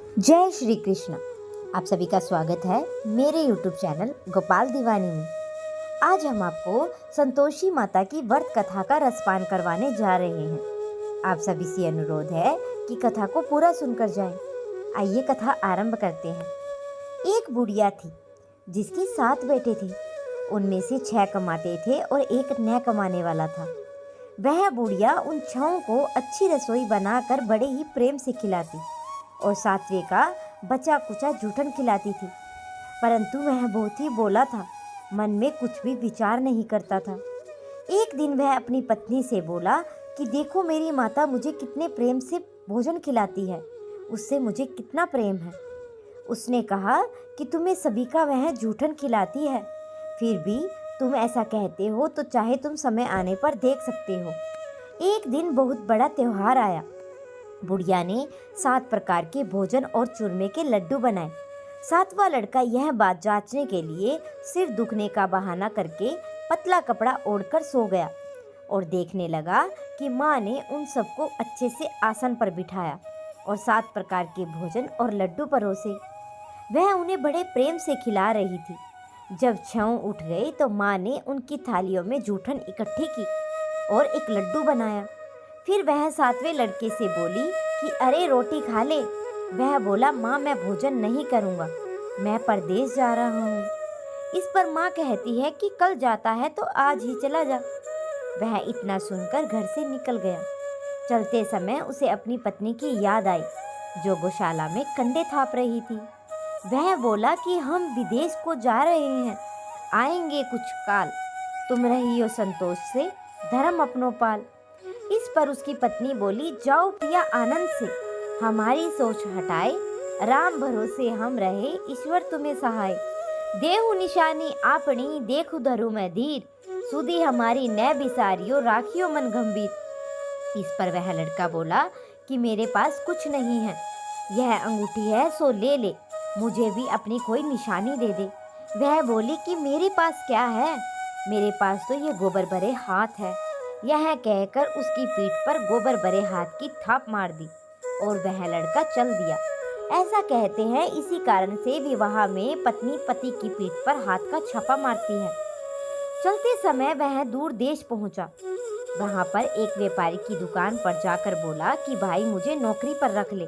जय श्री कृष्ण। आप सभी का स्वागत है मेरे YouTube चैनल गोपाल दीवानी में। आज हम आपको संतोषी माता की व्रत कथा का रसपान करवाने जा रहे हैं। आप सभी से अनुरोध है कि कथा को पूरा सुनकर जाएं। आइए कथा आरंभ करते हैं। एक बुढ़िया थी जिसकी 7 बेटे थे। उनमें से 6 कमाते थे और एक न कमाने वाला था। वह बुढ़िया उन 6 को अच्छी रसोई बनाकर बड़े ही प्रेम से खिलाती और 7वें का बचा कुचा जूठन खिलाती थी। परंतु वह बहुत ही भोला था, मन में कुछ भी विचार नहीं करता था। एक दिन वह अपनी पत्नी से बोला कि देखो मेरी माता मुझे कितने प्रेम से भोजन खिलाती है, उससे मुझे कितना प्रेम है। उसने कहा कि तुम्हें सभी का वह जूठन खिलाती है, फिर भी तुम ऐसा कहते हो तो चाहे तुम समय आने पर देख सकते हो। एक दिन बहुत बड़ा त्योहार आया। बुढ़िया ने 7 प्रकार के भोजन और चूरमे के लड्डू बनाए। 7वां लड़का यह बात जांचने के लिए सिर दुखने का बहाना करके पतला कपड़ा ओढ़कर सो गया और देखने लगा कि माँ ने उन सबको अच्छे से आसन पर बिठाया और 7 प्रकार के भोजन और लड्डू परोसे। वह उन्हें बड़े प्रेम से खिला रही थी। जब 6 उठ गए तो माँ ने उनकी थालियों में जूठन इकट्ठी की और एक लड्डू बनाया। फिर वह 7वें लड़के से बोली कि अरे रोटी खा ले। वह बोला माँ मैं भोजन नहीं करूँगा, मैं परदेश जा रहा हूँ। इस पर माँ कहती है कि कल जाता है तो आज ही चला जा। वह इतना सुनकर घर से निकल गया। चलते समय उसे अपनी पत्नी की याद आई जो गौशाला में कंडे थाप रही थी। वह बोला कि हम विदेश को जा रहे हैं, आएंगे कुछ काल, तुम रहियो संतोष से धर्म अपनो पाल। इस पर उसकी पत्नी बोली जाओ पिया आनंद से, हमारी सोच हटाए, राम भरोसे हम रहे, ईश्वर तुम्हें सहाय। देहु निशानी आपनी देखु धरु मैं धीर, सुधी हमारी न बिसारियो राखियो मन गंभीर। इस पर वह लड़का बोला कि मेरे पास कुछ नहीं है, यह अंगूठी है सो ले ले, मुझे भी अपनी कोई निशानी दे दे। वह बोली कि मेरे पास क्या है, मेरे पास तो ये गोबर भरे हाथ है। यह कहकर उसकी पीठ पर गोबर भरे हाथ की थाप मार दी और वह लड़का चल दिया। ऐसा कहते हैं इसी कारण से विवाह में पत्नी पति की पीठ पर हाथ का छापा मारती है। चलते समय वह दूर देश पहुंचा। वहां पर एक व्यापारी की दुकान पर जाकर बोला कि भाई मुझे नौकरी पर रख ले।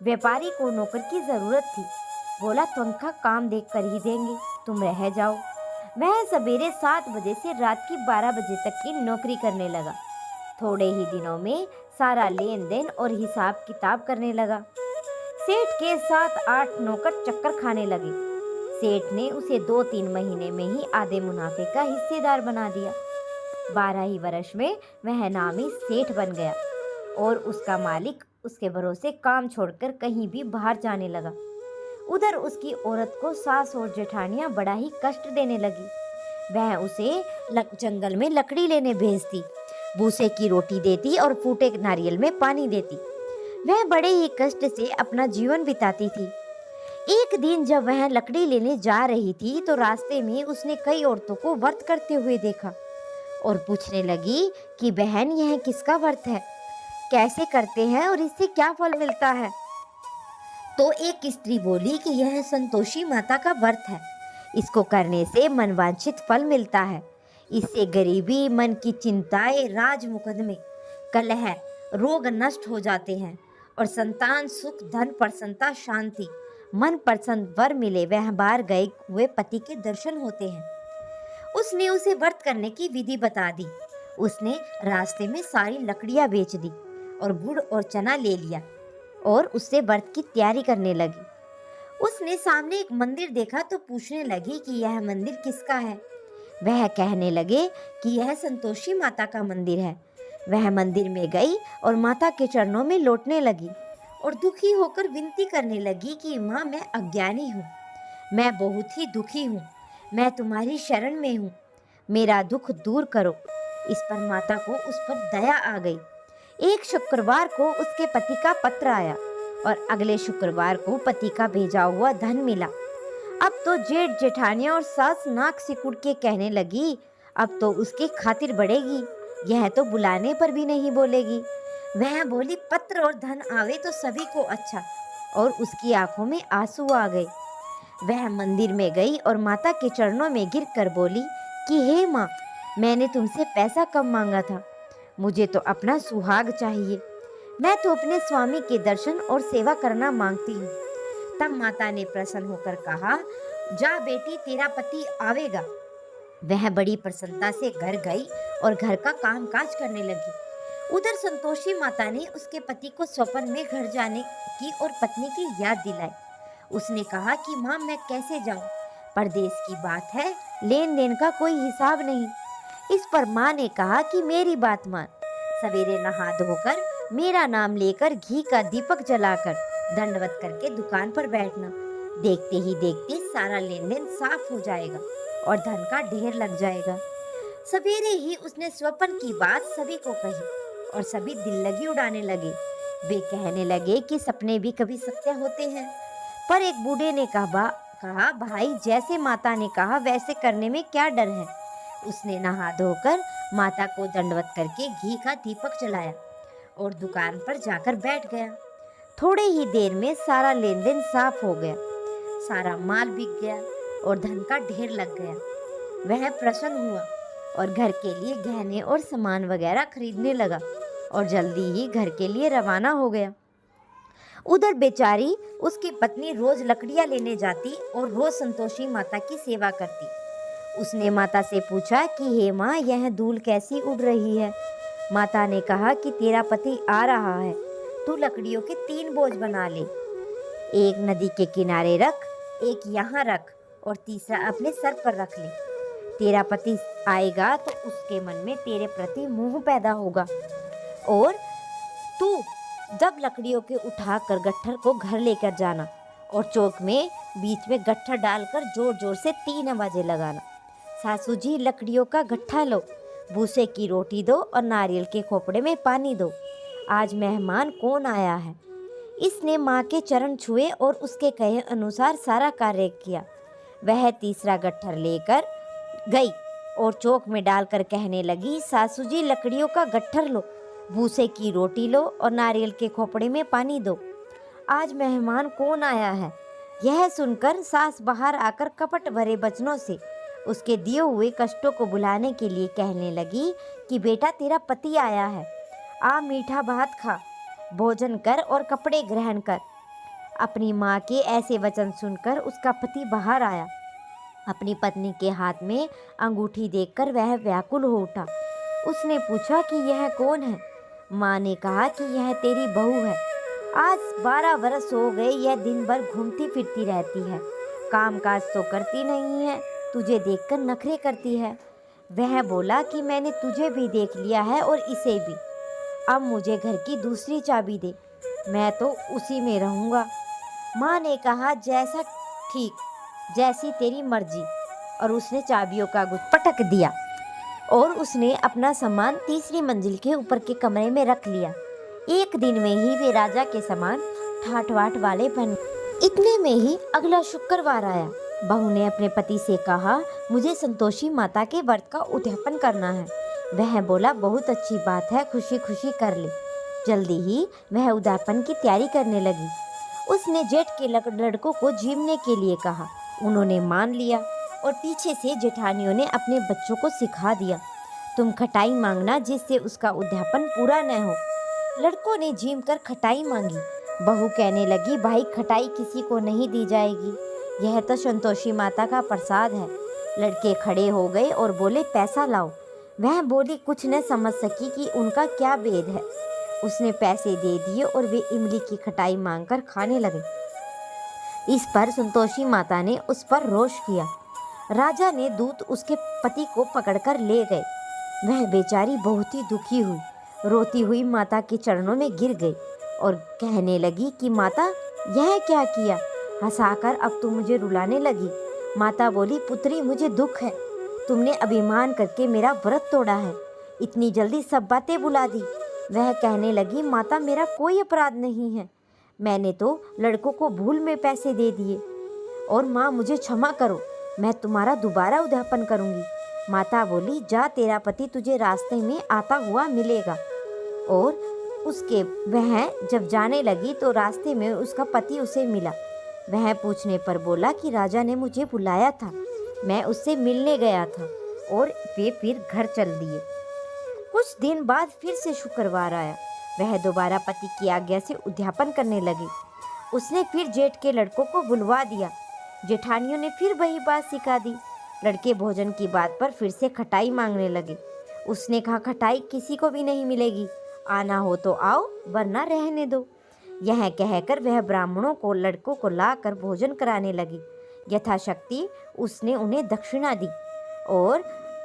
व्यापारी को नौकर की जरूरत थी। बोला तनख्वाह काम देख कर ही देंगे, तुम रह जाओ। वह सवेरे 7 बजे से रात की 12 बजे तक की नौकरी करने लगा। थोड़े ही दिनों में सारा लेन देन और हिसाब किताब करने लगा। सेठ के 7-8 नौकर चक्कर खाने लगे। सेठ ने उसे 2-3 महीने में ही आधे मुनाफे का हिस्सेदार बना दिया। 12 ही वर्ष में वह नामी सेठ बन गया और उसका मालिक उसके भरोसे काम छोड़कर कहीं भी बाहर जाने लगा। उधर उसकी औरत को सास और जेठानियां बड़ा ही कष्ट देने लगी। वह उसे जंगल में लकड़ी लेने भेजती, भूसे की रोटी देती और फूटे नारियल में पानी देती। वह बड़े ही कष्ट से अपना जीवन बिताती थी। एक दिन जब वह लकड़ी लेने जा रही थी तो रास्ते में उसने कई औरतों को व्रत करते हुए देखा और पूछने लगी कि बहन यह किसका व्रत है, कैसे करते हैं और इससे क्या फल मिलता है। तो एक स्त्री बोली कि यह संतोषी माता का व्रत है, इसको करने से मनवांछित फल मिलता है। इससे गरीबी, मन की चिंताएं, राज मुकदमे, कलह, रोग नष्ट हो जाते हैं और संतान सुख, धन प्रसन्नता, शांति, मन प्रसन्न वर मिले, वह बाहर गए हुए पति के दर्शन होते हैं। उसने उसे व्रत करने की विधि बता दी। उसने रास्ते में सारी लकड़ियां बेच दी और गुड़ और चना ले लिया और उससे व्रत की तैयारी करने लगी। उसने सामने एक मंदिर देखा तो पूछने लगी कि यह मंदिर किसका है। वह कहने लगे कि यह संतोषी माता का मंदिर है। वह मंदिर में गई और माता के चरणों में लौटने लगी और दुखी होकर विनती करने लगी कि माँ मैं अज्ञानी हूँ, मैं बहुत ही दुखी हूँ, मैं तुम्हारी शरण में हूँ, मेरा दुख दूर करो। इस पर माता को उस पर दया आ गई। एक शुक्रवार को उसके पति का पत्र आया और अगले शुक्रवार को पति का भेजा हुआ धन मिला। अब तो जेठ जेठानियां और सास नाक सिकुड़ के कहने लगी अब तो उसकी खातिर बढ़ेगी, यह तो बुलाने पर भी नहीं बोलेगी। वह बोली पत्र और धन आवे तो सभी को अच्छा, और उसकी आंखों में आंसू आ गए। वह मंदिर में गई और माता के चरणों में गिरकर बोली कि हे माँ, मैंने तुमसे पैसा कम मांगा था, मुझे तो अपना सुहाग चाहिए। मैं तो अपने स्वामी के दर्शन और सेवा करना मांगती हूँ। तब माता ने प्रसन्न होकर कहा, जा बेटी, तेरा पति आवेगा। वह बड़ी प्रसन्नता से घर गई और घर का कामकाज करने लगी। उधर संतोषी माता ने उसके पति को स्वप्न में घर जाने की और पत्नी की याद दिलाई। उसने कहा कि माँ, मैं कैसे जाऊं? परदेश की बात है, लेन देन का कोई हिसाब नहीं। इस पर माँ ने कहा कि मेरी बात मान, सवेरे नहा धोकर मेरा नाम लेकर घी का दीपक जलाकर दंडवत करके दुकान पर बैठना। देखते ही देखते सारा लेन देन साफ हो जाएगा और धन का ढेर लग जाएगा। सवेरे ही उसने स्वप्न की बात सभी को कही और सभी दिल लगी उड़ाने लगे। वे कहने लगे कि सपने भी कभी सत्य होते हैं। पर एक बूढ़े ने कहा भाई, जैसे माता ने कहा वैसे करने में क्या डर है। उसने नहा धोकर माता को दंडवत करके घी का दीपक जलाया और दुकान पर जाकर बैठ गया। थोड़े ही देर में सारा लेन देन साफ हो गया, सारा माल बिक गया और धन का ढेर लग गया। वह प्रसन्न हुआ और घर के लिए गहने और सामान वगैरह खरीदने लगा और जल्दी ही घर के लिए रवाना हो गया। उधर बेचारी उसकी पत्नी रोज लकड़ियां लेने जाती और रोज संतोषी माता की सेवा करती। उसने माता से पूछा कि हे माँ, यह धूल कैसी उड़ रही है? माता ने कहा कि तेरा पति आ रहा है, तू लकड़ियों के 3 बोझ बना ले। एक नदी के किनारे रख, एक यहाँ रख और तीसरा अपने सर पर रख ले। तेरा पति आएगा तो उसके मन में तेरे प्रति मोह पैदा होगा और तू जब लकड़ियों के उठाकर गट्ठर को घर लेकर जाना और चौक में बीच में गट्ठर डालकर जोर जोर से 3 आवाजें लगाना। सासू जी, लकड़ियों का गट्ठा लो, भूसे की रोटी दो और नारियल के खोपड़े में पानी दो। आज मेहमान कौन आया है? इसने माँ के चरण छुए और उसके कहे अनुसार सारा कार्य किया। वह तीसरा गट्ठर लेकर गई और चौक में डालकर कहने लगी, सासू जी, लकड़ियों का गट्ठर लो, भूसे की रोटी लो और नारियल के खोपड़े में पानी दो। आज मेहमान कौन आया है? यह सुनकर सास बाहर आकर कपट भरे वचनों से उसके दिए हुए कष्टों को भुलाने के लिए कहने लगी कि बेटा, तेरा पति आया है, आ मीठा भात खा, भोजन कर और कपड़े ग्रहण कर। अपनी माँ के ऐसे वचन सुनकर उसका पति बाहर आया। अपनी पत्नी के हाथ में अंगूठी देखकर वह व्याकुल हो उठा। उसने पूछा कि यह कौन है? माँ ने कहा कि यह तेरी बहू है। आज 12 वर्ष हो गए यह दिन भर घूमती फिरती रहती है, काम काज तो करती नहीं है, तुझे देखकर नखरे करती है। वह बोला कि मैंने तुझे भी देख लिया है और इसे भी। अब मुझे घर की दूसरी चाबी दे, मैं तो उसी में रहूँगा। माँ ने कहा, जैसा ठीक, जैसी तेरी मर्जी। और उसने चाबियों का गुच्छा पटक दिया और उसने अपना सामान तीसरी मंजिल के ऊपर के कमरे में रख लिया। एक दिन में ही वे राजा के समान ठाट बाट वाले बन। इतने में ही अगला शुक्रवार आया। बहू ने अपने पति से कहा, मुझे संतोषी माता के व्रत का उद्यापन करना है। वह बोला, बहुत अच्छी बात है, खुशी खुशी कर ले। जल्दी ही वह उद्यापन की तैयारी करने लगी। उसने जेठ के लड़कों को झीमने के लिए कहा। उन्होंने मान लिया और पीछे से जेठानियों ने अपने बच्चों को सिखा दिया, तुम खटाई मांगना जिससे उसका उद्यापन पूरा न हो। लड़कों ने झीम कर खटाई मांगी। बहू कहने लगी, भाई, खटाई किसी को नहीं दी जाएगी, यह तो संतोषी माता का प्रसाद है। लड़के खड़े हो गए और बोले, पैसा लाओ। वह बोली कुछ न समझ सकी कि उनका क्या भेद है। उसने पैसे दे दिए और वे इमली की खटाई मांगकर खाने लगे। इस पर संतोषी माता ने उस पर रोष किया। राजा ने दूत उसके पति को पकड़कर ले गए। वह बेचारी बहुत ही दुखी हुई, रोती हुई माता के चरणों में गिर गई और कहने लगी कि माता, यह क्या किया? हंसाकर अब तुम मुझे रुलाने लगी। माता बोली, पुत्री, मुझे दुख है, तुमने अभिमान करके मेरा व्रत तोड़ा है, इतनी जल्दी सब बातें भुला दी। वह कहने लगी, माता, मेरा कोई अपराध नहीं है, मैंने तो लड़कों को भूल में पैसे दे दिए। और माँ, मुझे क्षमा करो, मैं तुम्हारा दोबारा उद्यापन करूँगी। माता बोली, जा, तेरा पति तुझे रास्ते में आता हुआ मिलेगा और उसके वह जब जाने लगी तो रास्ते में उसका पति उसे मिला। वह पूछने पर बोला कि राजा ने मुझे बुलाया था, मैं उससे मिलने गया था, और वे फिर घर चल दिए। कुछ दिन बाद फिर से शुक्रवार आया। वह दोबारा पति की आज्ञा से उद्यापन करने लगी। उसने फिर जेठ के लड़कों को बुलवा दिया। जेठानियों ने फिर वही बात सिखा दी। लड़के भोजन की बात पर फिर से खटाई मांगने लगे। उसने कहा, खटाई किसी को भी नहीं मिलेगी, आना हो तो आओ वरना रहने दो। यह कहकर वह ब्राह्मणों को लड़कों को लाकर भोजन कराने लगी। यथाशक्ति उसने उन्हें दक्षिणा दी और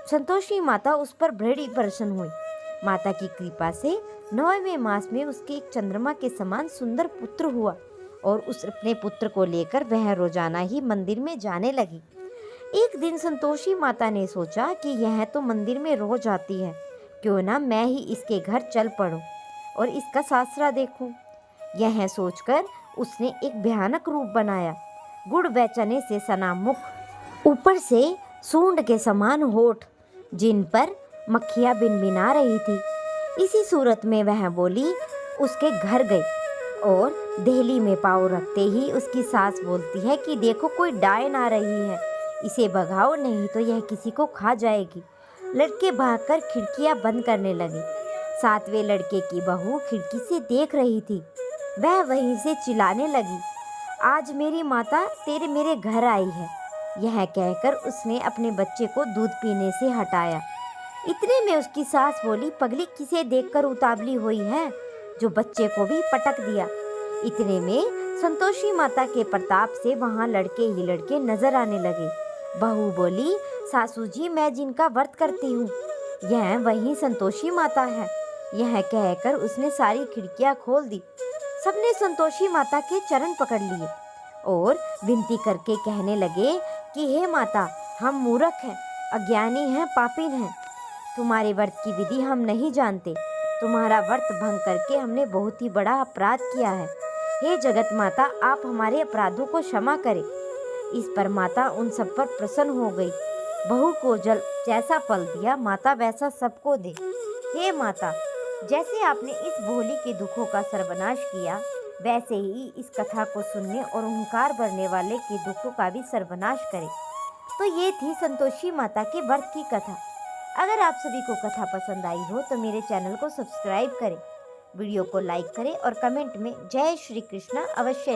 संतोषी माता उस पर बड़ी प्रसन्न हुई। माता की कृपा से 9वें मास में उसके एक चंद्रमा के समान सुंदर पुत्र हुआ और उस अपने पुत्र को लेकर वह रोजाना ही मंदिर में जाने लगी। एक दिन संतोषी माता ने सोचा कि यह तो मंदिर में रोज आती है, क्यों ना मैं ही इसके घर चल पड़ूं और इसका सासरा देखूं। यह सोचकर उसने एक भयानक रूप बनाया। गुड़ व चने से सना मुख, ऊपर से सूंड के समान होठ, जिन पर मक्खियां भिनभिना रही थी। इसी सूरत में वह बोली उसके घर गई और देहली में पाँव रखते ही उसकी सास बोलती है कि देखो कोई डायन आ रही है, इसे भगाओ नहीं तो यह किसी को खा जाएगी। लड़के भागकर खिड़कियां बंद करने लगे। 7वें लड़के की बहू खिड़की से देख रही थी। वह वहीं से चिल्लाने लगी, आज मेरी माता तेरे मेरे घर आई है। यह कहकर उसने अपने बच्चे को दूध पीने से हटाया। इतने में उसकी सास बोली, पगली किसे देखकर उतावली हुई है जो बच्चे को भी पटक दिया। इतने में संतोषी माता के प्रताप से वहां लड़के ही लड़के नजर आने लगे। बहू बोली, सासू जी मैं जिनका व्रत करती हूँ यह वही संतोषी माता है। यह कहकर उसने सारी खिड़कियां खोल दी। सबने संतोषी माता के चरण पकड़ लिए और विनती करके कहने लगे कि हे माता, हम मूर्ख हैं, अज्ञानी हैं, पापीन हैं। तुम्हारे व्रत की विधि हम नहीं जानते। तुम्हारा व्रत भंग करके हमने बहुत ही बड़ा अपराध किया है। हे जगत माता, आप हमारे अपराधों को क्षमा करें। इस पर माता उन सब पर प्रसन्न हो गई। बहू को जैसा फल दिया माता वैसा सबको दे। हे माता, जैसे आपने इस भोली के दुखों का सर्वनाश किया, वैसे ही इस कथा को सुनने और हुंकार भरने वाले के दुखों का भी सर्वनाश करें। तो ये थी संतोषी माता के व्रत की कथा। अगर आप सभी को कथा पसंद आई हो तो मेरे चैनल को सब्सक्राइब करें, वीडियो को लाइक करें और कमेंट में जय श्री कृष्णा अवश्य लिखें।